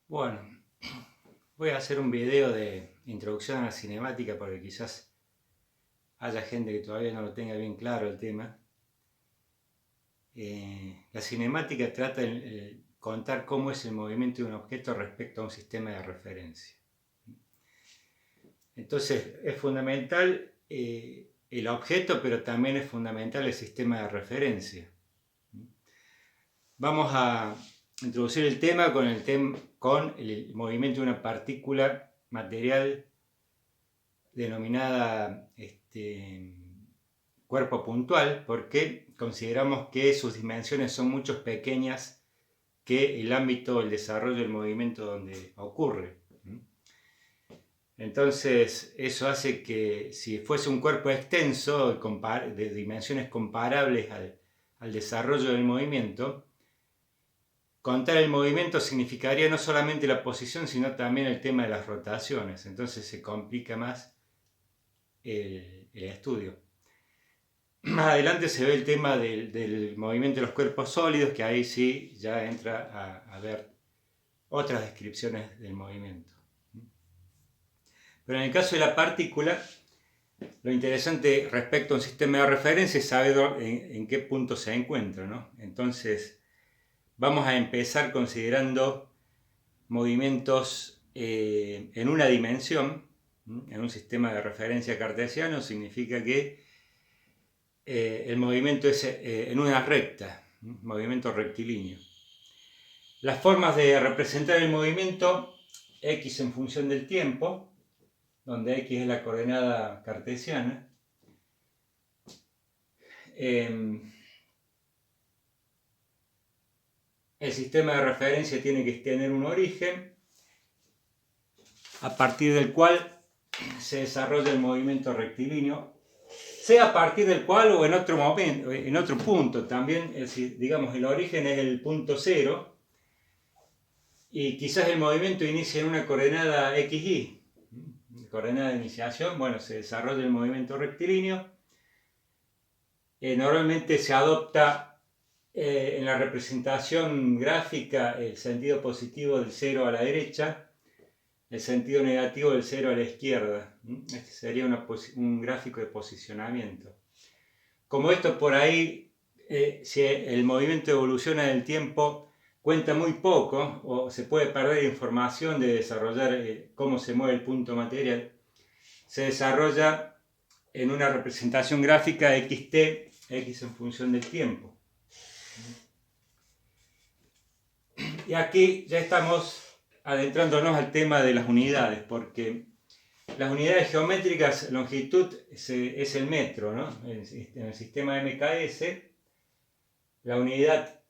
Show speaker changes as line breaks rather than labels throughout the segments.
Bueno, voy a hacer un video de introducción a la cinemática porque quizás haya gente que todavía no lo tenga bien claro el tema. La cinemática trata de contar cómo es el movimiento de un objeto respecto a un sistema de referencia. Entonces es fundamental el objeto, pero también es fundamental el sistema de referencia. Vamos a introducir el tema con el movimiento de una partícula material denominada cuerpo puntual, porque consideramos que sus dimensiones son mucho pequeñas que el ámbito del desarrollo del movimiento donde ocurre. Entonces eso hace que si fuese un cuerpo extenso de dimensiones comparables al desarrollo del movimiento, contar el movimiento significaría no solamente la posición, sino también el tema de las rotaciones. Entonces se complica más el estudio. Más adelante se ve el tema del movimiento de los cuerpos sólidos, que ahí sí ya entra a ver otras descripciones del movimiento. Pero en el caso de la partícula, lo interesante respecto a un sistema de referencia es saber en qué punto se encuentra, ¿no? Entonces, vamos a empezar considerando movimientos en una dimensión. En un sistema de referencia cartesiano significa que el movimiento es en una recta, movimiento rectilíneo. Las formas de representar el movimiento, x en función del tiempo, donde x es la coordenada cartesiana. El sistema de referencia tiene que tener un origen, a partir del cual se desarrolla el movimiento rectilíneo, sea a partir del cual o en otro momento, en otro punto también, digamos, el origen es el punto cero, y quizás el movimiento inicie en una coordenada XY, coordenada de iniciación. Bueno, se desarrolla el movimiento rectilíneo. Normalmente se adopta en la representación gráfica el sentido positivo del 0 a la derecha, el sentido negativo del 0 a la izquierda. Este sería un gráfico de posicionamiento. Como esto por ahí, si el movimiento evoluciona en el tiempo, cuenta muy poco, o se puede perder información de desarrollar cómo se mueve el punto material, se desarrolla en una representación gráfica xt, x en función del tiempo. Y aquí ya estamos adentrándonos al tema de las unidades, porque las unidades geométricas, longitud es el metro, ¿no? En el sistema MKS, la unidad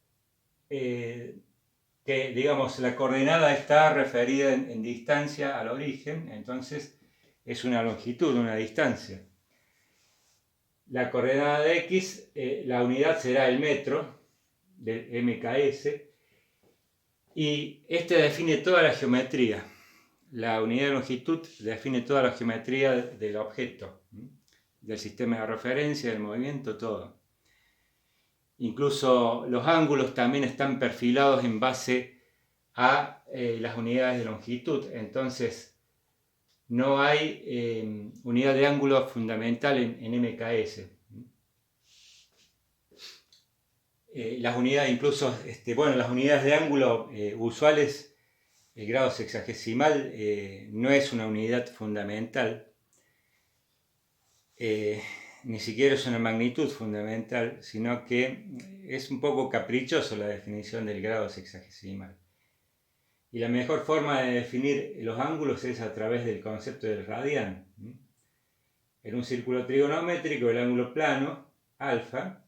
que, digamos, la coordenada está referida en distancia al origen, entonces es una longitud, una distancia. La coordenada de x, la unidad será el metro del MKS, y este define toda la geometría. La unidad de longitud define toda la geometría del objeto, del sistema de referencia, del movimiento, todo. Incluso los ángulos también están perfilados en base a las unidades de longitud. Entonces, no hay unidad de ángulo fundamental en MKS. Las unidades, incluso, las unidades de ángulo usuales, el grado sexagesimal no es una unidad fundamental. Ni siquiera es una magnitud fundamental, sino que es un poco caprichoso la definición del grado sexagesimal. Y la mejor forma de definir los ángulos es a través del concepto del radián. En un círculo trigonométrico, el ángulo plano, alfa,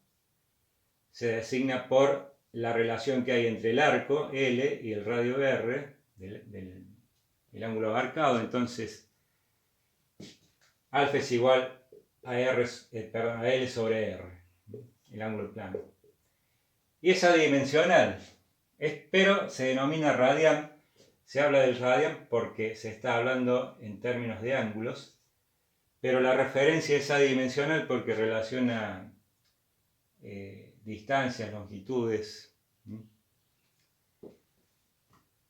se designa por la relación que hay entre el arco, L, y el radio R, del ángulo abarcado. Entonces, alfa es igual a L sobre R, el ángulo plano. Y es adimensional, pero se denomina radián. Se habla del radián porque se está hablando en términos de ángulos, pero la referencia es adimensional porque relaciona distancias, longitudes.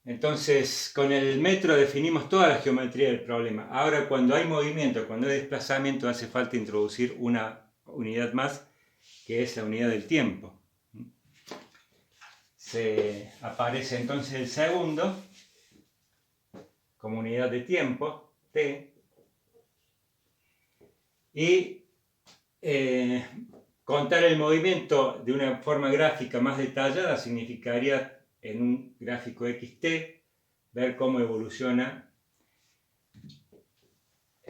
Entonces, con el metro definimos toda la geometría del problema. Ahora, cuando hay movimiento, cuando hay desplazamiento, hace falta introducir una unidad más, que es la unidad del tiempo. Se aparece entonces el segundo como unidad de tiempo, t, y contar el movimiento de una forma gráfica más detallada significaría en un gráfico xt ver cómo evoluciona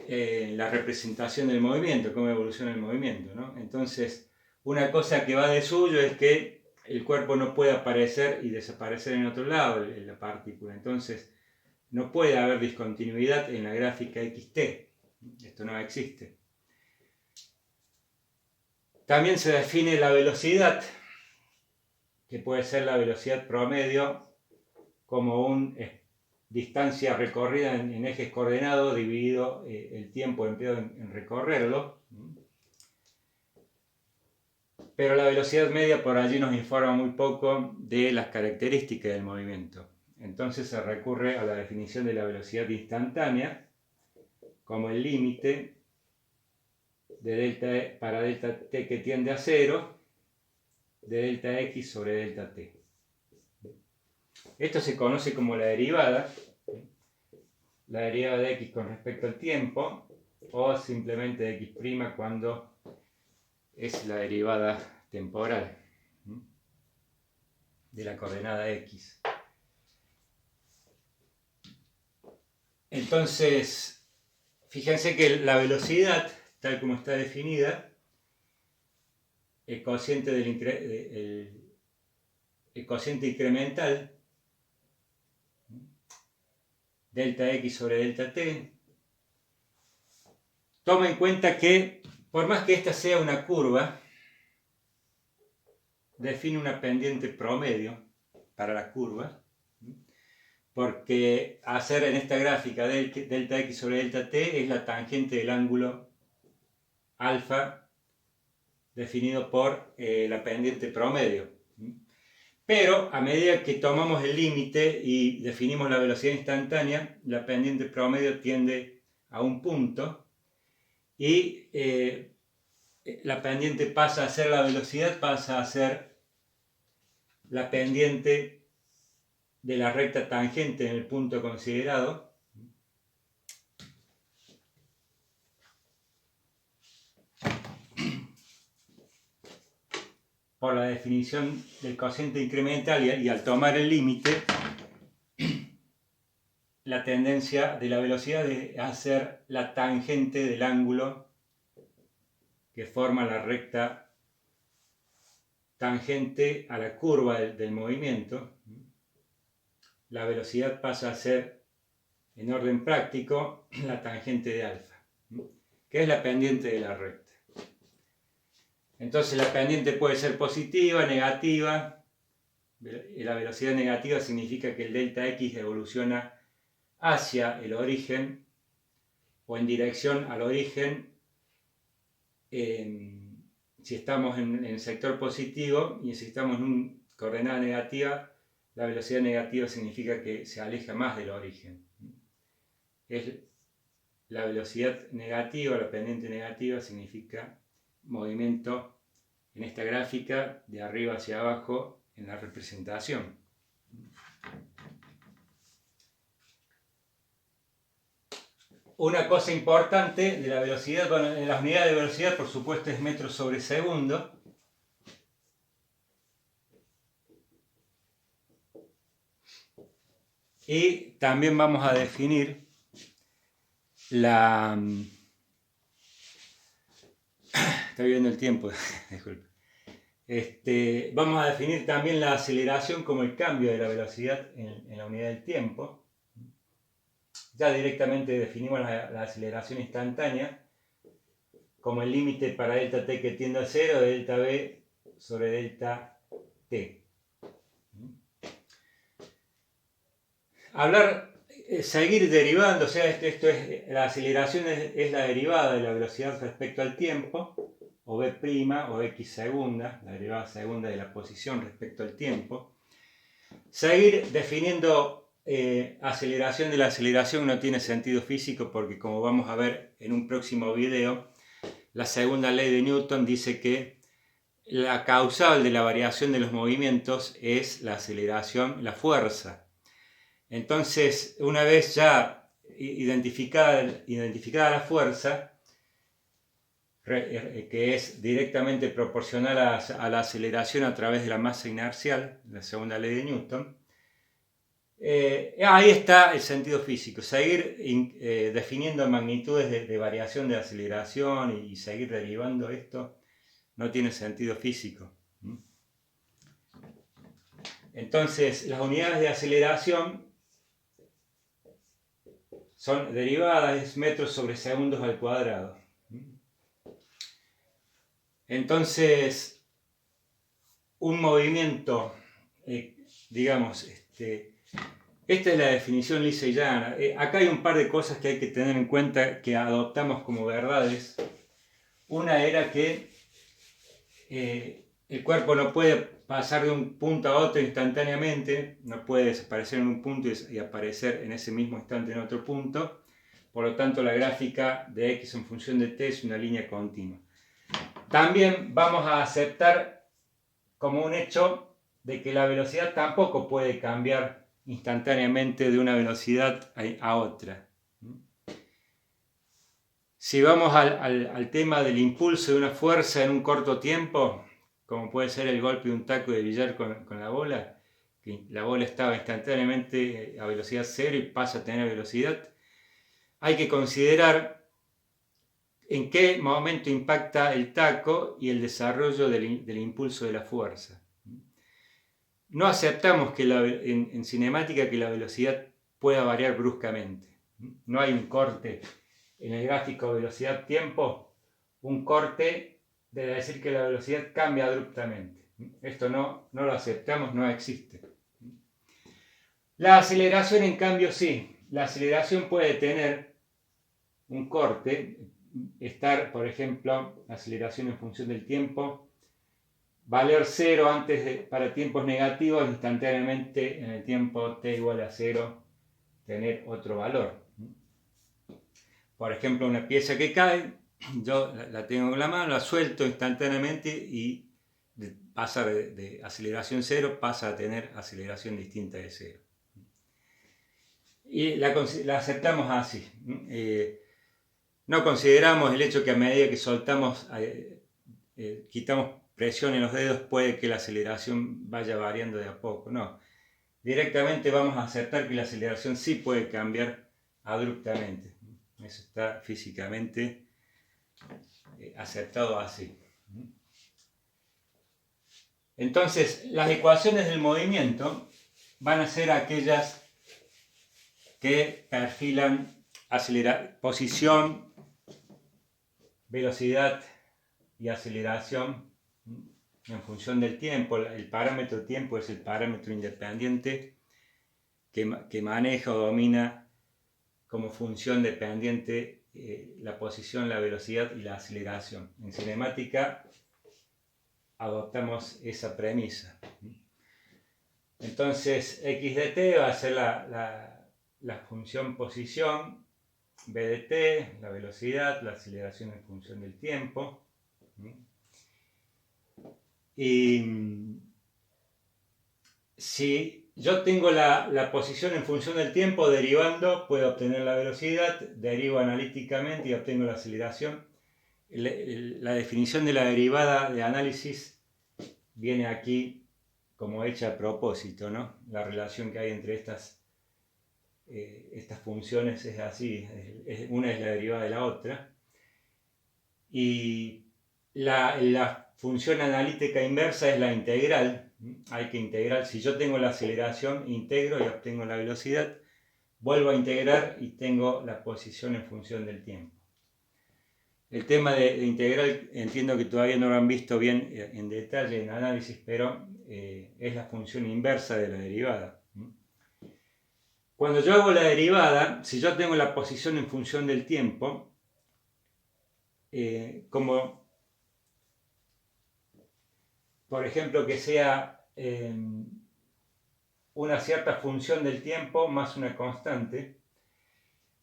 la representación del movimiento, cómo evoluciona el movimiento, ¿no? Entonces, una cosa que va de suyo es que el cuerpo no puede aparecer y desaparecer en otro lado, en la partícula. Entonces, no puede haber discontinuidad en la gráfica xt. Esto no existe. También se define la velocidad, que puede ser la velocidad promedio, como una distancia recorrida en ejes coordenados dividido el tiempo empleado en recorrerlo. Pero la velocidad media por allí nos informa muy poco de las características del movimiento. Entonces se recurre a la definición de la velocidad instantánea como el límite de delta E para delta t que tiende a 0 de delta x sobre delta t. Esto se conoce como la derivada de x con respecto al tiempo, o simplemente de x' cuando es la derivada temporal de la coordenada x. Entonces, fíjense que la velocidad, tal como está definida, el cociente incremental, delta x sobre delta t, toma en cuenta que, por más que esta sea una curva, define una pendiente promedio para la curva, porque hacer en esta gráfica delta x sobre delta t es la tangente del ángulo alfa definido por la pendiente promedio. Pero a medida que tomamos el límite y definimos la velocidad instantánea, la pendiente promedio tiende a un punto y la pendiente pasa a ser la velocidad, pasa a ser la pendiente de la recta tangente en el punto considerado. Por la definición del cociente incremental y al tomar el límite, la tendencia de la velocidad es a ser la tangente del ángulo que forma la recta tangente a la curva del movimiento. La velocidad pasa a ser, en orden práctico, la tangente de alfa, que es la pendiente de la recta. Entonces la pendiente puede ser positiva, negativa. La velocidad negativa significa que el delta x evoluciona hacia el origen o en dirección al origen si estamos en el sector positivo, y si estamos en una coordenada negativa, la velocidad negativa significa que se aleja más del origen. Es la velocidad negativa, la pendiente negativa, significa movimiento en esta gráfica de arriba hacia abajo en la representación. Una cosa importante de la velocidad, bueno, en las unidades de velocidad por supuesto es metros sobre segundo. Y también vamos a definir la... Estoy viendo el tiempo, disculpe. Vamos a definir también la aceleración como el cambio de la velocidad en la unidad del tiempo. Ya directamente definimos la aceleración instantánea como el límite para delta t que tiende a 0 de delta b sobre delta t. Seguir derivando, o sea, la aceleración es la derivada de la velocidad respecto al tiempo, o b' o x segunda, la derivada segunda de la posición respecto al tiempo. Seguir definiendo aceleración de la aceleración no tiene sentido físico porque, como vamos a ver en un próximo video, la segunda ley de Newton dice que la causal de la variación de los movimientos es la aceleración, la fuerza. Entonces, una vez ya identificada la fuerza, que es directamente proporcional a la aceleración a través de la masa inercial, la segunda ley de Newton, ahí está el sentido físico, seguir definiendo magnitudes de variación de aceleración y seguir derivando esto no tiene sentido físico. Entonces, las unidades de aceleración son derivadas, es metros sobre segundos al cuadrado. Entonces, un movimiento, digamos, esta es la definición lisa y llana. Acá hay un par de cosas que hay que tener en cuenta que adoptamos como verdades. Una era que el cuerpo no puede pasar de un punto a otro instantáneamente, no puede desaparecer en un punto y aparecer en ese mismo instante en otro punto. Por lo tanto, la gráfica de x en función de t es una línea continua. También vamos a aceptar como un hecho de que la velocidad tampoco puede cambiar instantáneamente de una velocidad a otra. Si vamos al tema del impulso de una fuerza en un corto tiempo, como puede ser el golpe de un taco de billar con la bola, que la bola estaba instantáneamente a velocidad cero y pasa a tener velocidad, hay que considerar en qué momento impacta el taco y el desarrollo del impulso de la fuerza. No aceptamos que en cinemática que la velocidad pueda variar bruscamente. No hay un corte en el gráfico velocidad-tiempo, un corte debe decir que la velocidad cambia abruptamente. Esto no lo aceptamos, no existe. La aceleración, en cambio, sí. La aceleración puede tener un corte, estar, por ejemplo, aceleración en función del tiempo, valer 0 para tiempos negativos, instantáneamente en el tiempo t igual a 0 tener otro valor. Por ejemplo, una pieza que cae, yo la tengo en la mano, la suelto instantáneamente y pasa de aceleración 0 pasa a tener aceleración distinta de 0. Y la aceptamos así. No consideramos el hecho que a medida que soltamos, quitamos presión en los dedos, puede que la aceleración vaya variando de a poco. No, directamente vamos a aceptar que la aceleración sí puede cambiar abruptamente. Eso está físicamente aceptado así. Entonces, las ecuaciones del movimiento van a ser aquellas que perfilan posición, velocidad y aceleración en función del tiempo. El parámetro tiempo es el parámetro independiente que maneja o domina como función dependiente la posición, la velocidad y la aceleración. En cinemática adoptamos esa premisa. Entonces, x de t va a ser la función posición, b de t, la velocidad, la aceleración en función del tiempo. Y si yo tengo la posición en función del tiempo derivando, puedo obtener la velocidad, derivo analíticamente y obtengo la aceleración. La definición de la derivada de análisis viene aquí como hecha a propósito, ¿no? La relación que hay entre estas funciones es así, una es la derivada de la otra. Y la función analítica inversa es la integral. Hay que integrar, si yo tengo la aceleración, integro y obtengo la velocidad, vuelvo a integrar y tengo la posición en función del tiempo. El tema de integral entiendo que todavía no lo han visto bien en detalle en análisis, pero es la función inversa de la derivada. Cuando yo hago la derivada, si yo tengo la posición en función del tiempo, como por ejemplo que sea una cierta función del tiempo más una constante,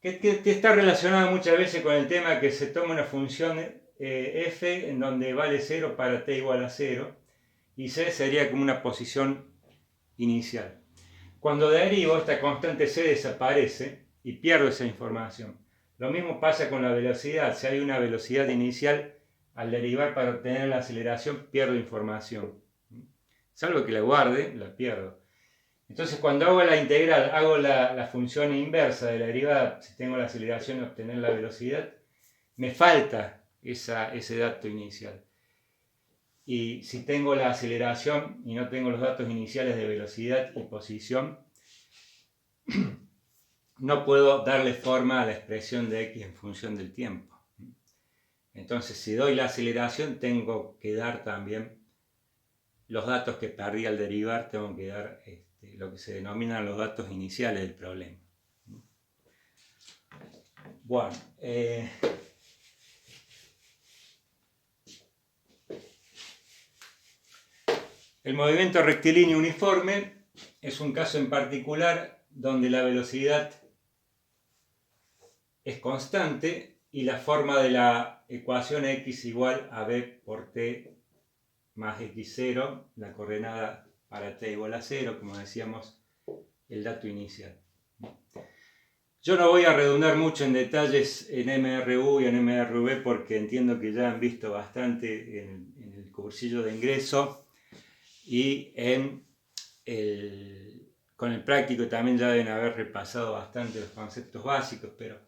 que está relacionada muchas veces con el tema que se toma una función f en donde vale 0 para t igual a 0 y c sería como una posición inicial. Cuando derivo, esta constante c desaparece y pierdo esa información. Lo mismo pasa con la velocidad. Si hay una velocidad inicial, al derivar para obtener la aceleración, pierdo información. Salvo que la guarde, la pierdo. Entonces, cuando hago la integral, hago la función inversa de la derivada, si tengo la aceleración y obtener la velocidad, me falta ese dato inicial. Y si tengo la aceleración y no tengo los datos iniciales de velocidad y posición, no puedo darle forma a la expresión de x en función del tiempo. Entonces, si doy la aceleración, tengo que dar también los datos que perdí al derivar, tengo que dar lo que se denominan los datos iniciales del problema. Bueno, el movimiento rectilíneo uniforme es un caso en particular donde la velocidad es constante y la forma de la ecuación x igual a b por t más x0, la coordenada para t igual a 0, como decíamos, el dato inicial. Yo no voy a redundar mucho en detalles en MRU y en MRV porque entiendo que ya han visto bastante en el cursillo de ingreso y con el práctico también ya deben haber repasado bastante los conceptos básicos, pero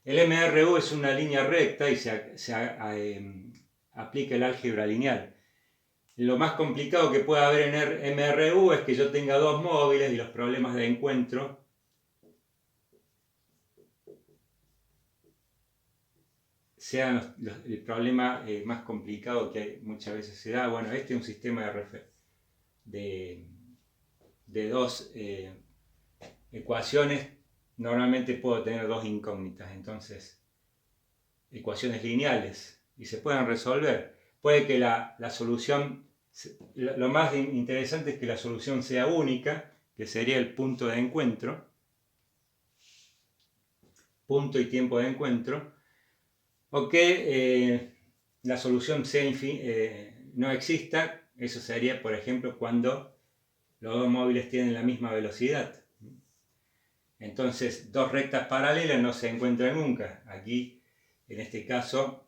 el MRU es una línea recta y se aplica el álgebra lineal. Lo más complicado que puede haber en MRU es que yo tenga dos móviles y los problemas de encuentro sean el problema más complicado que muchas veces se da. Bueno, este es un sistema de dos ecuaciones. Normalmente puedo tener dos incógnitas, entonces ecuaciones lineales, y se pueden resolver. Puede que la solución, lo más interesante es que la solución sea única, que sería el punto de encuentro, punto y tiempo de encuentro, o que la solución no exista. Eso sería, por ejemplo, cuando los dos móviles tienen la misma velocidad. Entonces, dos rectas paralelas no se encuentran nunca. Aquí, en este caso,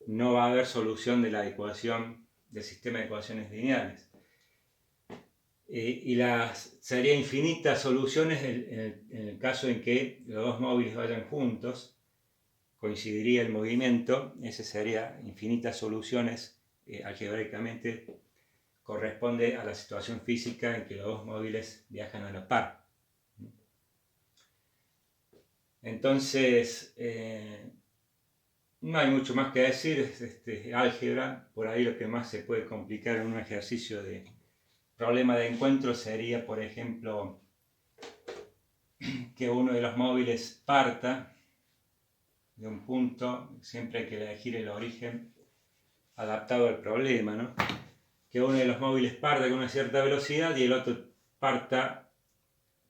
no va a haber solución de la ecuación del sistema de ecuaciones lineales. Y sería infinitas soluciones en el caso en que los dos móviles vayan juntos, coincidiría el movimiento. Ese sería infinitas soluciones, algebraicamente corresponde a la situación física en que los dos móviles viajan a la par. Entonces, no hay mucho más que decir, es álgebra. Por ahí lo que más se puede complicar en un ejercicio de problema de encuentro sería, por ejemplo, que uno de los móviles parta de un punto. Siempre hay que elegir el origen adaptado al problema, ¿no? Que uno de los móviles parta con una cierta velocidad y el otro parta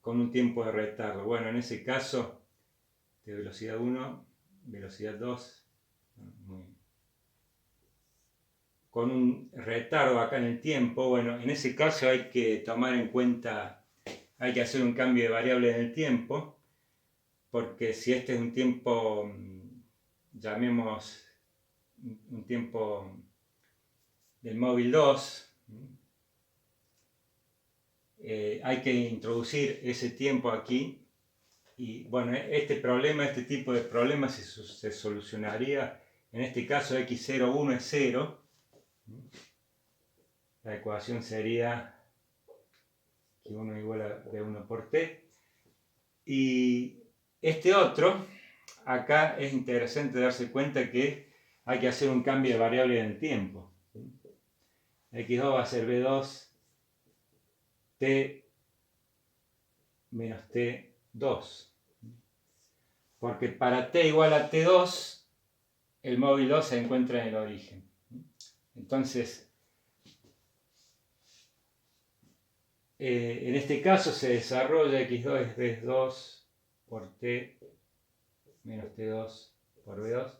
con un tiempo de retardo. Bueno, en ese caso, de velocidad 1, velocidad 2, con un retardo acá en el tiempo. Bueno, en ese caso hay que tomar en cuenta, hay que hacer un cambio de variable en el tiempo, porque si este es un tiempo, llamemos un tiempo del móvil 2, hay que introducir ese tiempo aquí. Y bueno, este tipo de problemas se solucionaría, en este caso x01 es 0. La ecuación sería x1 igual a b1 por t. Y este otro, acá es interesante darse cuenta que hay que hacer un cambio de variable en el tiempo. x2 va a ser b2 t menos t2. Porque para t igual a t2, el móvil 2 se encuentra en el origen. Entonces, en este caso se desarrolla x2 es b2 por t menos t2 por b2.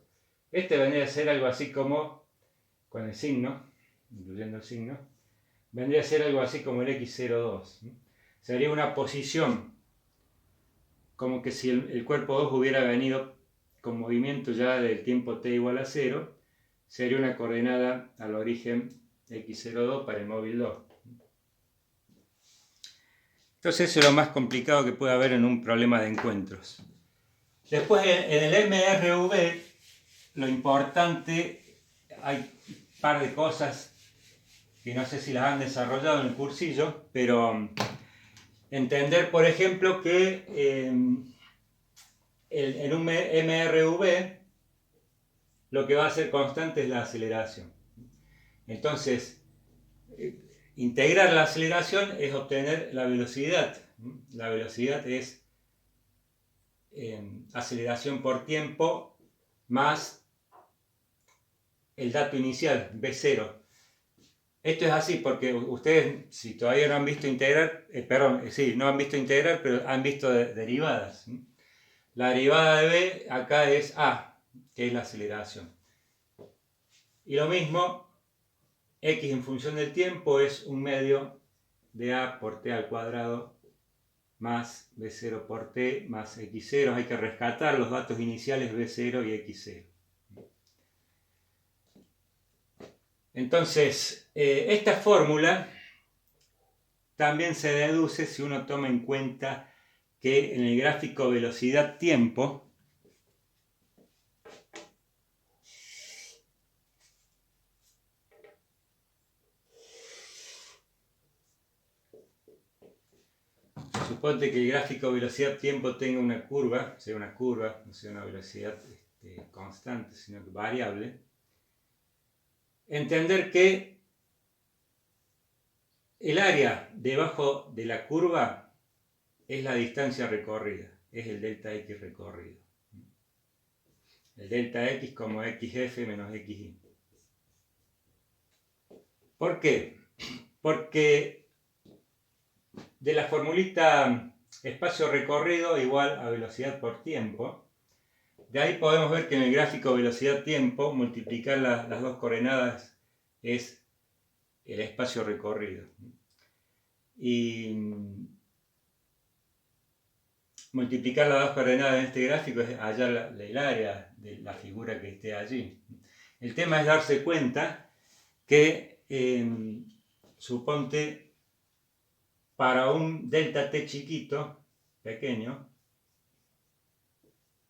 Este vendría a ser algo así como, con el signo, incluyendo el signo, vendría a ser algo así como el x02. Sería una posición como que si el cuerpo 2 hubiera venido con movimiento ya del tiempo t igual a 0, sería una coordenada al origen x02 para el móvil 2. Entonces eso es lo más complicado que puede haber en un problema de encuentros. Después en el MRV lo importante, hay un par de cosas que no sé si las han desarrollado en el cursillo, pero entender por ejemplo que en un MRV lo que va a ser constante es la aceleración. Entonces, integrar la aceleración es obtener la velocidad. La velocidad es aceleración por tiempo más el dato inicial, v0. Esto es así porque ustedes, si todavía no han visto integrar, no han visto integrar, pero han visto derivadas. La derivada de v acá es a, que es la aceleración. Y lo mismo, x en función del tiempo es un medio de a por t al cuadrado más v0 por t más x0. Hay que rescatar los datos iniciales v0 y x0. Entonces, esta fórmula también se deduce si uno toma en cuenta que en el gráfico velocidad-tiempo suponte que el gráfico velocidad-tiempo tenga una curva, no sea una velocidad constante, sino que variable. Entender que el área debajo de la curva es la distancia recorrida, es el delta x recorrido. El delta x como xf menos xy. ¿Por qué? Porque de la formulita espacio recorrido igual a velocidad por tiempo, de ahí podemos ver que en el gráfico velocidad-tiempo multiplicar las dos coordenadas es el espacio recorrido. Y multiplicar las dos coordenadas en este gráfico es hallar el área de la figura que esté allí. El tema es darse cuenta que, suponte, para un delta t chiquito, pequeño,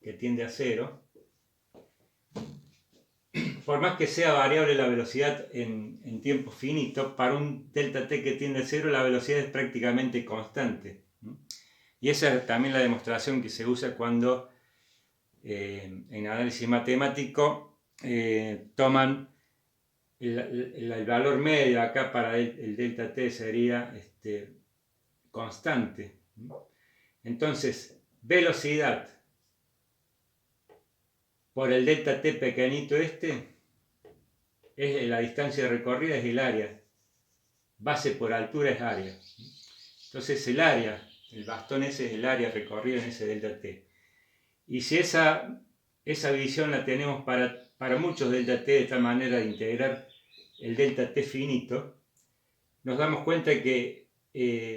que tiende a 0, por más que sea variable la velocidad en tiempo finito, para un delta t que tiende a 0 la velocidad es prácticamente constante. Y esa es también la demostración que se usa cuando en análisis matemático toman el valor medio. Acá para el delta t sería constante. Entonces, velocidad por el delta t pequeñito es la distancia recorrida, es el área. Base por altura es área. Entonces el área, el bastón ese es el área recorrida en ese delta t. Y si esa visión la tenemos para muchos delta t, de esta manera de integrar el delta t finito, nos damos cuenta que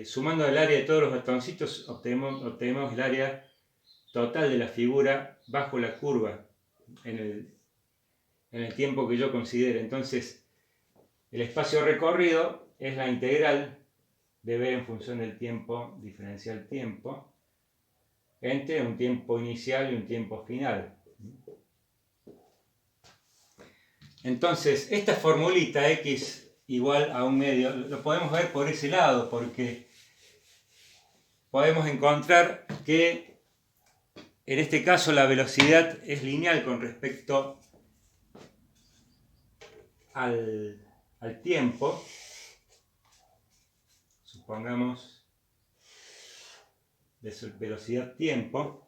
sumando el área de todos los bastoncitos obtenemos el área total de la figura bajo la curva en el tiempo que yo considere. Entonces, el espacio recorrido es la integral de v en función del tiempo diferencial tiempo entre un tiempo inicial y un tiempo final. Entonces, esta formulita x igual a un medio, lo podemos ver por ese lado, porque podemos encontrar que en este caso la velocidad es lineal con respecto al tiempo. Supongamos de velocidad-tiempo.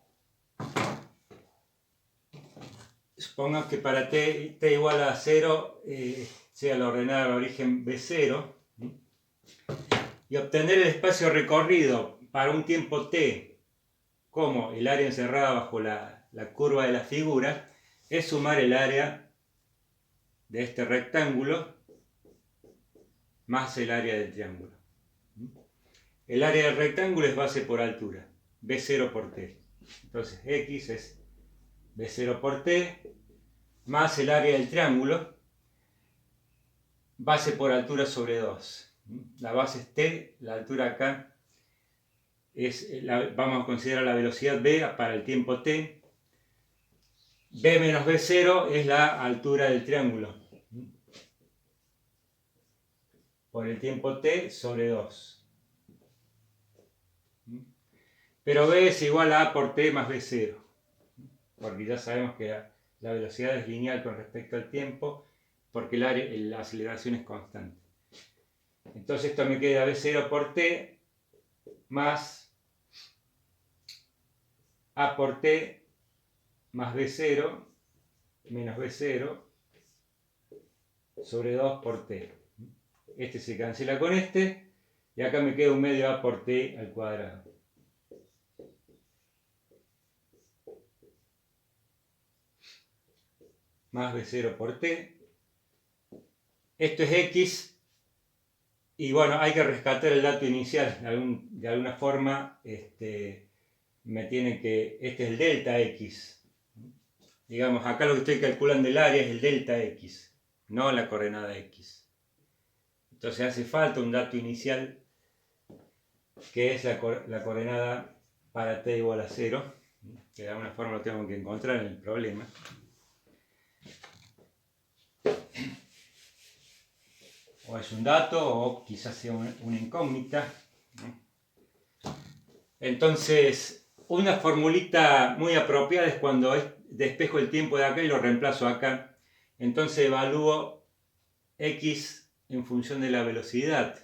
Supongamos que para t igual a 0 sea la ordenada de origen b0. y obtener el espacio recorrido para un tiempo t como el área encerrada bajo la curva de la figura, es sumar el área de este rectángulo más el área del triángulo. El área del rectángulo es base por altura, B0 por t. Entonces x es B0 por t más el área del triángulo, base por altura sobre 2. La base es t, la altura acá vamos a considerar la velocidad v para el tiempo t. b menos b0 es la altura del triángulo por el tiempo t sobre 2. Pero b es igual a a por t más b0, porque ya sabemos que la velocidad es lineal con respecto al tiempo, porque la aceleración es constante. Entonces esto me queda b0 por t más a por t más b0 menos b0 sobre 2 por t. Este se cancela con este y acá me queda un medio a por t al cuadrado. Más b0 por t. Esto es x. Y bueno, hay que rescatar el dato inicial. De alguna forma, me tiene que... Este es el delta x. Digamos, acá lo que estoy calculando el área es el delta x, no la coordenada x. Entonces hace falta un dato inicial que es la coordenada para t igual a 0, que de alguna forma lo tengo que encontrar en el problema. O es un dato o quizás sea una incógnita. Entonces, una formulita muy apropiada es cuando despejo el tiempo de acá y lo reemplazo acá. Entonces evalúo x en función de la velocidad.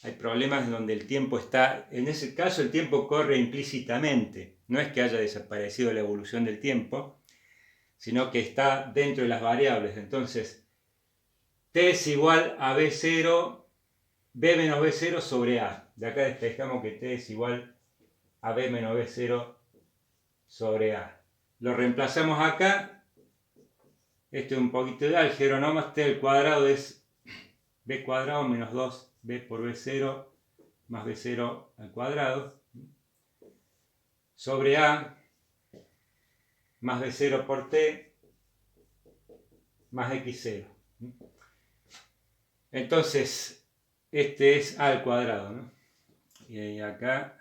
Hay problemas en donde el tiempo está, en ese caso el tiempo corre implícitamente. No es que haya desaparecido la evolución del tiempo, sino que está dentro de las variables. Entonces, t es igual a b0, b menos b0 sobre a. De acá despejamos que t es igual a b menos b0 sobre a. Lo reemplazamos acá. Esto es un poquito de álgebra, ¿no? Más t al cuadrado es b cuadrado menos 2b por b0 más b0 al cuadrado sobre a más b0 por t más x0. Entonces, este es a al cuadrado, ¿no? Y acá,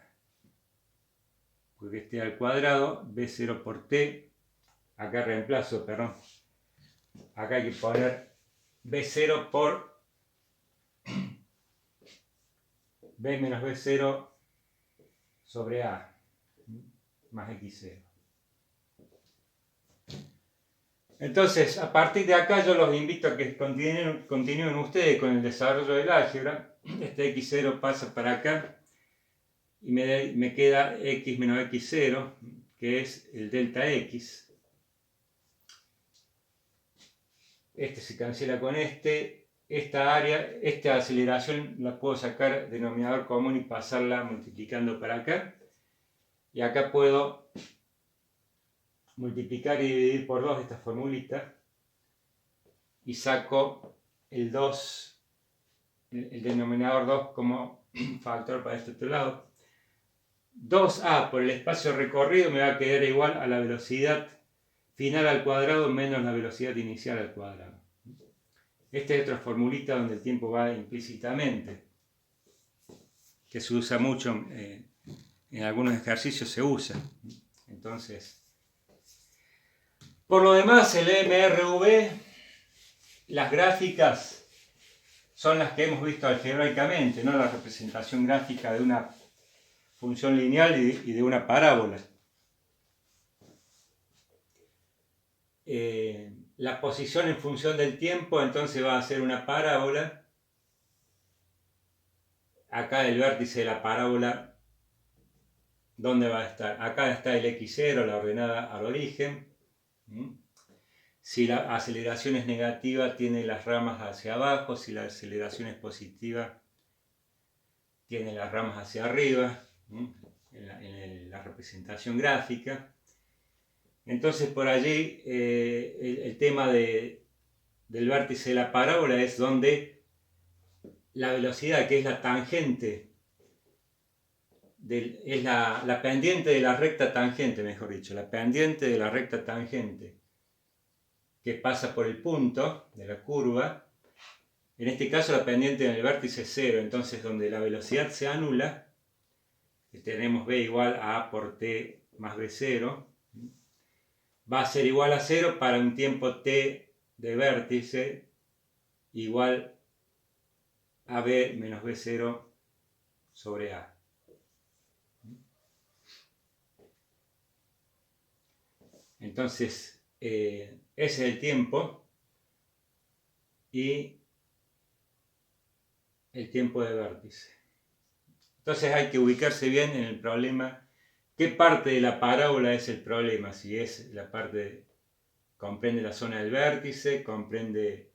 porque este al cuadrado, b0 por t, acá reemplazo, perdón, acá hay que poner b0 por b menos b0 sobre a más x0. Entonces, a partir de acá yo los invito a que continúen ustedes con el desarrollo del álgebra. Este x0 pasa para acá y me queda x menos x0, que es el delta x. Este se cancela con este. Esta área, esta aceleración la puedo sacar denominador común y pasarla multiplicando para acá. Y acá puedo multiplicar y dividir por 2 esta formulita y saco el 2, el denominador 2 como factor para este otro lado. 2a por el espacio recorrido me va a quedar igual a la velocidad final al cuadrado menos la velocidad inicial al cuadrado. Esta es otra formulita donde el tiempo va implícitamente, que se usa mucho, en algunos ejercicios se usa. Entonces, por lo demás, el MRV, las gráficas son las que hemos visto algebraicamente, ¿no? La representación gráfica de una función lineal y de una parábola. La posición en función del tiempo entonces va a ser una parábola. Acá el vértice de la parábola, ¿dónde va a estar? Acá está el x0, la ordenada al origen. Si la aceleración es negativa, tiene las ramas hacia abajo. Si la aceleración es positiva, tiene las ramas hacia arriba, en la representación gráfica. Entonces por allí el tema del vértice de la parábola es donde la velocidad, que es la tangente, es la pendiente de la recta tangente, mejor dicho, la pendiente de la recta tangente que pasa por el punto de la curva. En este caso la pendiente en el vértice es 0, entonces donde la velocidad se anula, que tenemos v igual a A por t más v0, va a ser igual a 0 para un tiempo t de vértice igual a v menos v0 sobre A. Entonces, ese es el tiempo y el tiempo de vértice. Entonces hay que ubicarse bien en el problema. ¿Qué parte de la parábola es el problema? Si es la parte, comprende la zona del vértice, comprende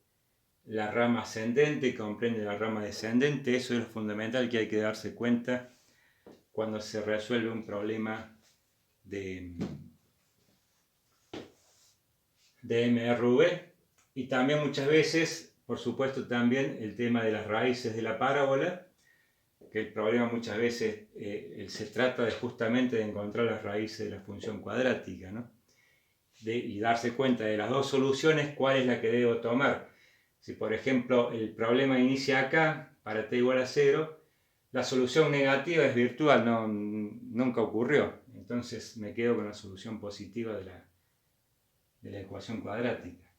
la rama ascendente, comprende la rama descendente. Eso es lo fundamental que hay que darse cuenta cuando se resuelve un problema de MRV. Y también muchas veces, por supuesto, también el tema de las raíces de la parábola, que el problema muchas veces se trata de justamente de encontrar las raíces de la función cuadrática, ¿no? Y darse cuenta de las dos soluciones, cuál es la que debo tomar. Si por ejemplo el problema inicia acá, para t igual a 0, la solución negativa es virtual, nunca ocurrió. Entonces me quedo con la solución positiva de la ecuación cuadrática.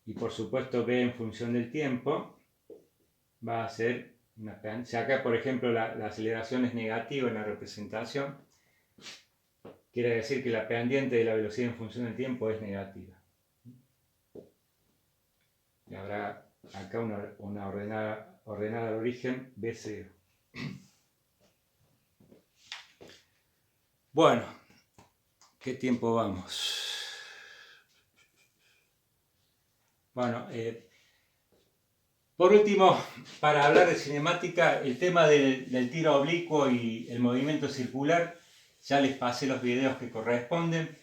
Y por supuesto b en función del tiempo va a ser si acá por ejemplo la aceleración es negativa en la representación, quiere decir que la pendiente de la velocidad en función del tiempo es negativa. Y habrá acá una ordenada de origen B0. Bueno, ¿qué tiempo vamos? Bueno, por último, para hablar de cinemática, el tema del tiro oblicuo y el movimiento circular, ya les pasé los videos que corresponden.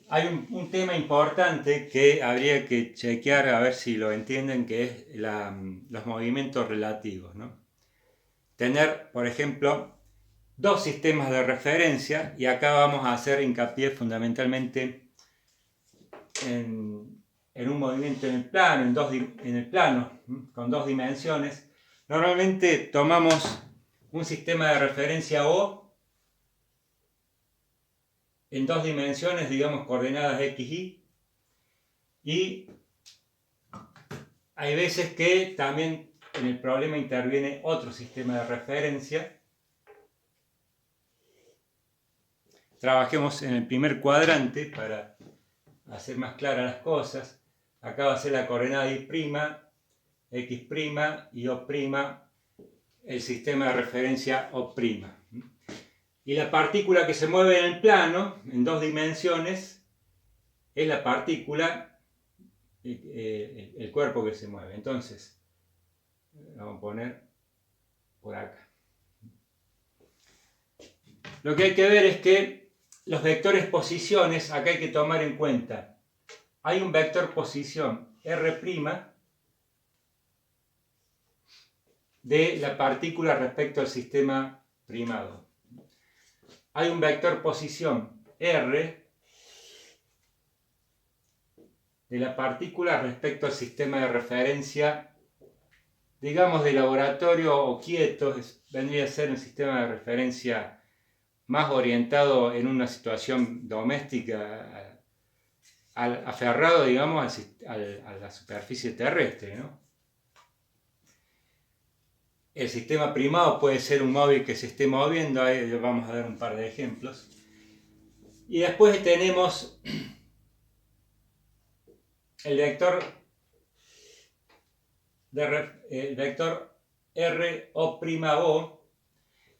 Hay un tema importante que habría que chequear a ver si lo entienden, que es los movimientos relativos, ¿no? Tener, por ejemplo, dos sistemas de referencia, y acá vamos a hacer hincapié fundamentalmente en un movimiento en el plano, con dos dimensiones. Normalmente tomamos un sistema de referencia O en dos dimensiones, digamos coordenadas x, y hay veces que también en el problema interviene otro sistema de referencia. Trabajemos en el primer cuadrante para hacer más claras las cosas. Acá va a ser la coordenada y', x' y O', el sistema de referencia O'. Y la partícula que se mueve en el plano, en dos dimensiones, es la partícula, el cuerpo que se mueve. Entonces, vamos a poner por acá. Lo que hay que ver es que los vectores posiciones, acá hay que tomar en cuenta. Hay un vector posición R' de la partícula respecto al sistema primado. Hay un vector posición R de la partícula respecto al sistema de referencia, digamos de laboratorio o quieto, vendría a ser un sistema de referencia más orientado en una situación doméstica, aferrado, digamos, a la superficie terrestre, ¿no? El sistema primado puede ser un móvil que se esté moviendo, ahí vamos a ver un par de ejemplos. Y después tenemos el vector RO',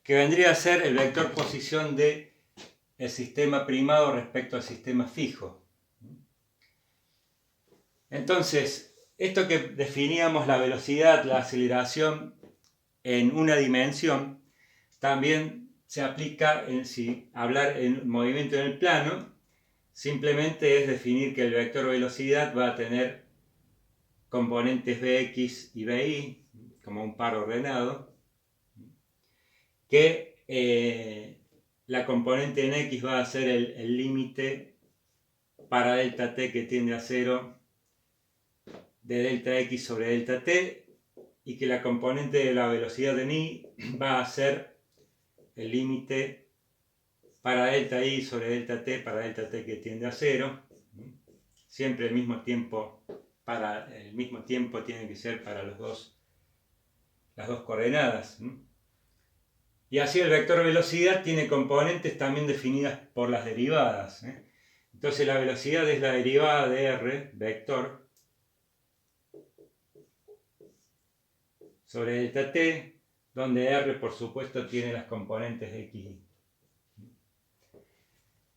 que vendría a ser el vector posición del sistema primado respecto al sistema fijo. Entonces, esto que definíamos, la velocidad, la aceleración, en una dimensión, también se aplica si hablar en movimiento en el plano, simplemente es definir que el vector velocidad va a tener componentes Bx y By, como un par ordenado, que la componente en X va a ser el límite para delta t que tiende a 0 de delta X sobre delta t, y que la componente de la velocidad en Y va a ser el límite para delta Y sobre delta t para delta t que tiende a 0. Siempre el mismo tiempo tiene que ser para las dos coordenadas. Y así el vector velocidad tiene componentes también definidas por las derivadas. Entonces la velocidad es la derivada de r, vector, sobre delta t, donde r por supuesto tiene las componentes x y y.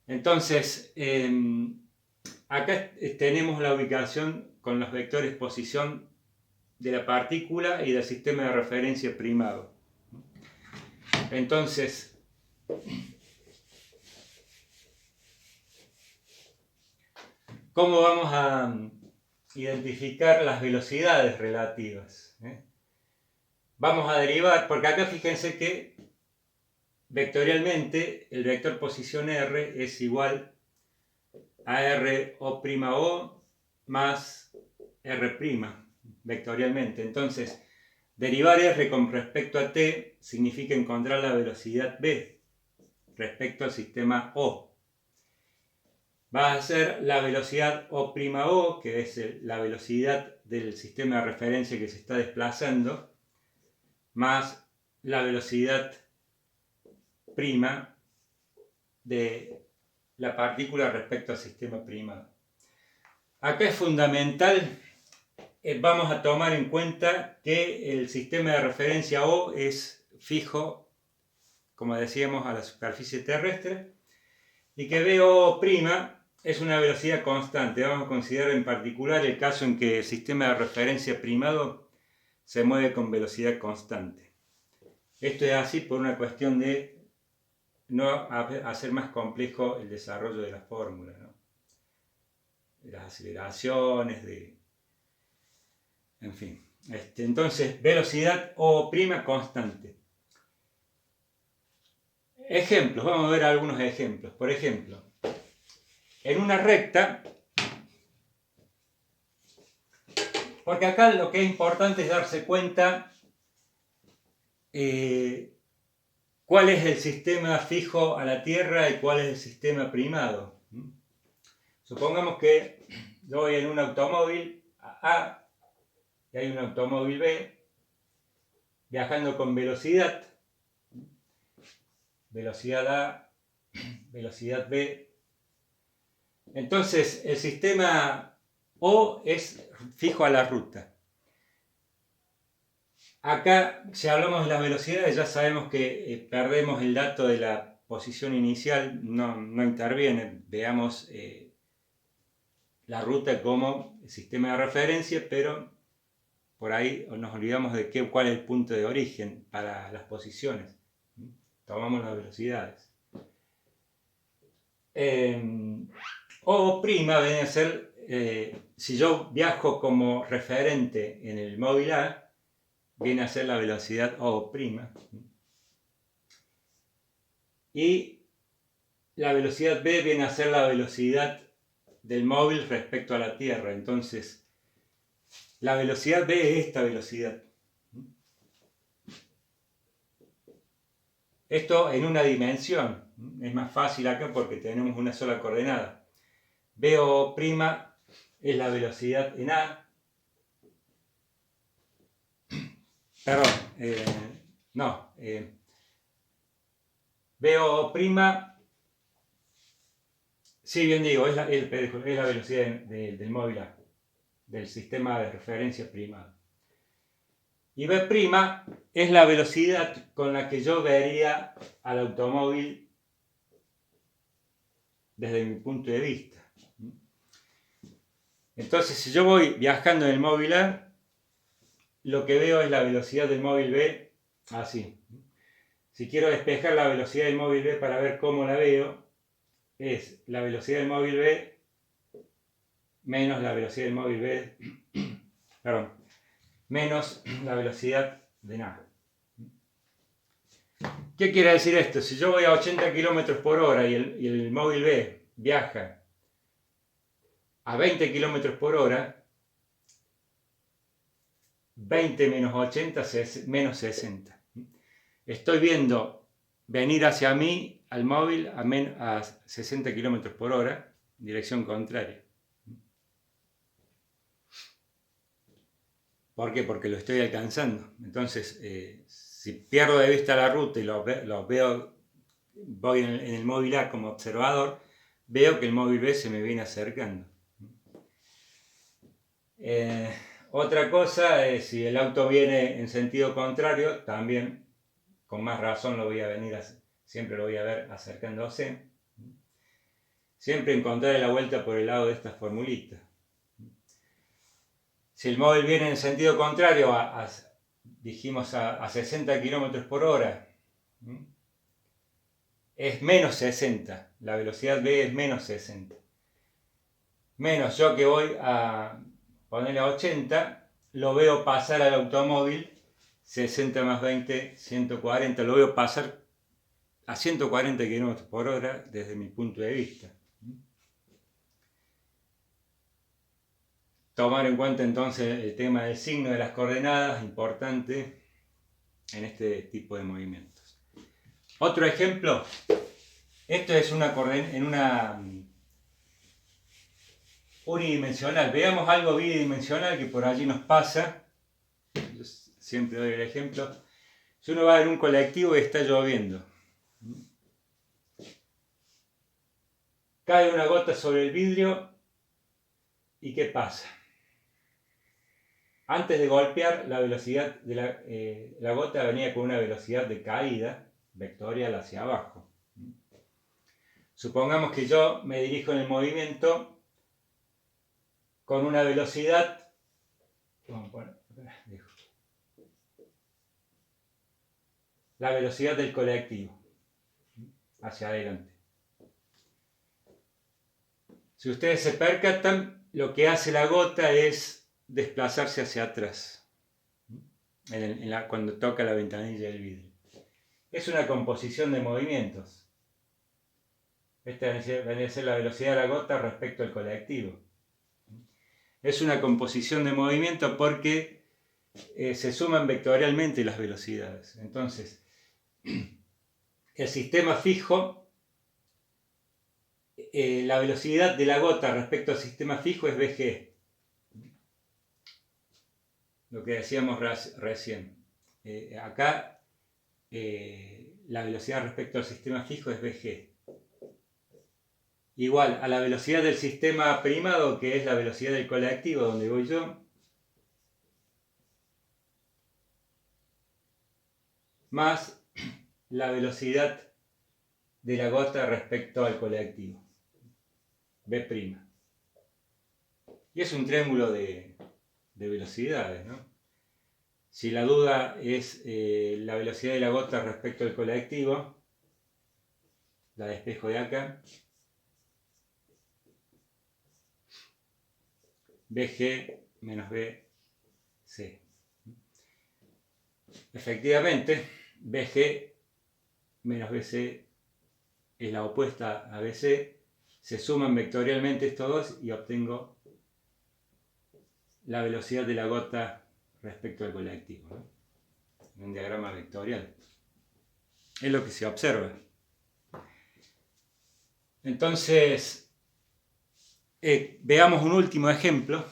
Entonces, acá tenemos la ubicación con los vectores posición de la partícula y del sistema de referencia primado. Entonces, ¿cómo vamos a identificar las velocidades relativas? Vamos a derivar, porque acá fíjense que vectorialmente el vector posición r es igual a r o' más r', vectorialmente. Entonces, derivar r con respecto a t significa encontrar la velocidad v respecto al sistema O. Va a ser la velocidad o', que es la velocidad del sistema de referencia que se está desplazando, más la velocidad prima de la partícula respecto al sistema primado. Acá es fundamental, vamos a tomar en cuenta que el sistema de referencia O es fijo, como decíamos, a la superficie terrestre, y que VO' es una velocidad constante. Vamos a considerar en particular el caso en que el sistema de referencia primado se mueve con velocidad constante. Esto es así por una cuestión de no hacer más complejo el desarrollo de la fórmula, ¿no? De las aceleraciones, en fin. Entonces, velocidad O' constante. Ejemplos, vamos a ver algunos ejemplos. Por ejemplo, en una recta, porque acá lo que es importante es darse cuenta cuál es el sistema fijo a la Tierra y cuál es el sistema primado. Supongamos que yo voy en un automóvil A y hay un automóvil B viajando con velocidad A, velocidad B. Entonces el sistema O es fijo a la ruta. Acá, si hablamos de las velocidades, ya sabemos que perdemos el dato de la posición inicial, no interviene. Veamos la ruta como sistema de referencia, pero por ahí nos olvidamos de cuál es el punto de origen para las posiciones. Tomamos las velocidades. O' viene a ser, si yo viajo como referente en el móvil A, viene a ser la velocidad O'. Y la velocidad B viene a ser la velocidad del móvil respecto a la Tierra. Entonces, la velocidad B es esta velocidad. Esto en una dimensión. Es más fácil acá porque tenemos una sola coordenada. VO' es la velocidad en A. Perdón, VO', sí, bien digo, es la velocidad del móvil A, del sistema de referencia primado. Y B' es la velocidad con la que yo vería al automóvil desde mi punto de vista. Entonces, si yo voy viajando en el móvil A, lo que veo es la velocidad del móvil B así. Si quiero despejar la velocidad del móvil B para ver cómo la veo, es la velocidad del móvil B menos la velocidad del móvil B, perdón, menos la velocidad de nada. ¿Qué quiere decir esto? Si yo voy a 80 km por hora y el móvil B viaja a 20 km por hora, 20 menos 80 menos 60. Estoy viendo venir hacia mí al móvil a 60 km por hora, dirección contraria. ¿Por qué? Porque lo estoy alcanzando. Entonces, si pierdo de vista la ruta y los veo, voy en el móvil A como observador, veo que el móvil B se me viene acercando. Otra cosa es si el auto viene en sentido contrario, también con más razón siempre lo voy a ver acercándose. Siempre encontraré la vuelta por el lado de estas formulitas. Si el móvil viene en sentido contrario, dijimos a 60 km por hora, es menos 60, la velocidad B es menos 60. Menos yo que voy a ponerle a 80, lo veo pasar al automóvil, 60 más 20, 140, lo veo pasar a 140 km por hora desde mi punto de vista. Tomar en cuenta entonces el tema del signo de las coordenadas, importante en este tipo de movimientos. Otro ejemplo, esto es en una unidimensional. Veamos algo bidimensional que por allí nos pasa. Yo siempre doy el ejemplo. Si uno va en un colectivo y está lloviendo, cae una gota sobre el vidrio y ¿qué pasa? Antes de golpear, la velocidad de la gota venía con una velocidad de caída vectorial hacia abajo. Supongamos que yo me dirijo en el movimiento con una velocidad, la velocidad del colectivo, hacia adelante. Si ustedes se percatan, lo que hace la gota es desplazarse hacia atrás, cuando toca la ventanilla del vidrio. Es una composición de movimientos. Esta vendría a ser la velocidad de la gota respecto al colectivo. Es una composición de movimiento porque se suman vectorialmente las velocidades. Entonces, el sistema fijo, la velocidad de la gota respecto al sistema fijo es Vg. Lo que decíamos recién. Acá la velocidad respecto al sistema fijo es Vg. Igual a la velocidad del sistema primado, que es la velocidad del colectivo donde voy yo, más la velocidad de la gota respecto al colectivo, B'. Y es un triángulo de velocidades, ¿no? Si la duda es la velocidad de la gota respecto al colectivo, la despejo de acá. Bg menos Bc. Efectivamente, Bg menos Bc es la opuesta a Bc. Se suman vectorialmente estos dos y obtengo la velocidad de la gota respecto al colectivo, ¿no? En un diagrama vectorial. Es lo que se observa. Entonces, veamos un último ejemplo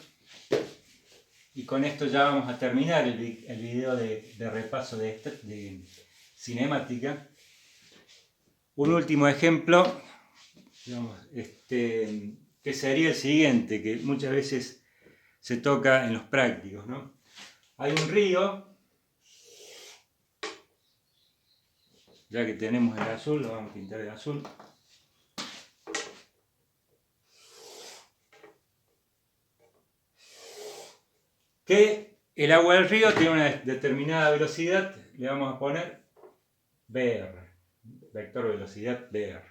y con esto ya vamos a terminar el video de repaso de cinemática. Un último ejemplo, digamos, que sería el siguiente, que muchas veces se toca en los prácticos, ¿no? Hay un río, ya que tenemos el azul, lo vamos a pintar de azul. Que el agua del río tiene una determinada velocidad, le vamos a poner BR, vector velocidad BR.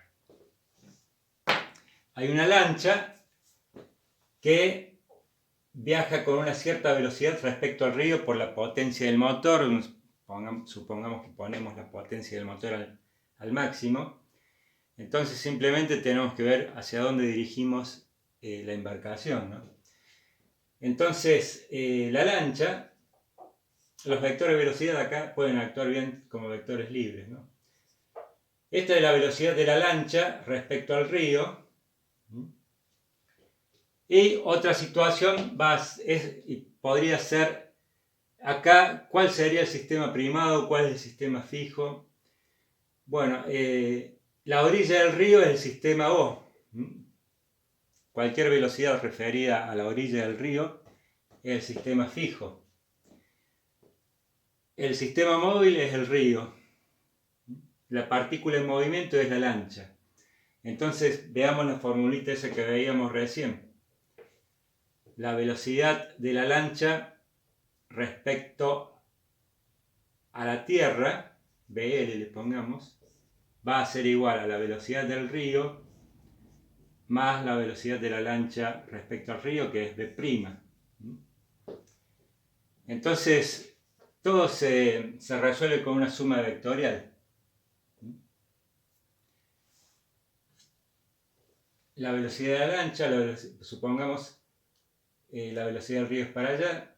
Hay una lancha que viaja con una cierta velocidad respecto al río por la potencia del motor. Supongamos que ponemos la potencia del motor al máximo. Entonces simplemente tenemos que ver hacia dónde dirigimos la embarcación, ¿no? Entonces la lancha, los vectores de velocidad acá pueden actuar bien como vectores libres, ¿no? Esta es la velocidad de la lancha respecto al río. Y otra situación podría ser acá, ¿cuál sería el sistema primado? ¿Cuál es el sistema fijo? Bueno, la orilla del río es el sistema O. Cualquier velocidad referida a la orilla del río es el sistema fijo. El sistema móvil es el río. La partícula en movimiento es la lancha. Entonces, veamos la formulita esa que veíamos recién. La velocidad de la lancha respecto a la tierra, BL le pongamos, va a ser igual a la velocidad del río más la velocidad de la lancha respecto al río, que es B'. Entonces, todo se resuelve con una suma vectorial. La velocidad de la lancha, supongamos la velocidad del río es para allá,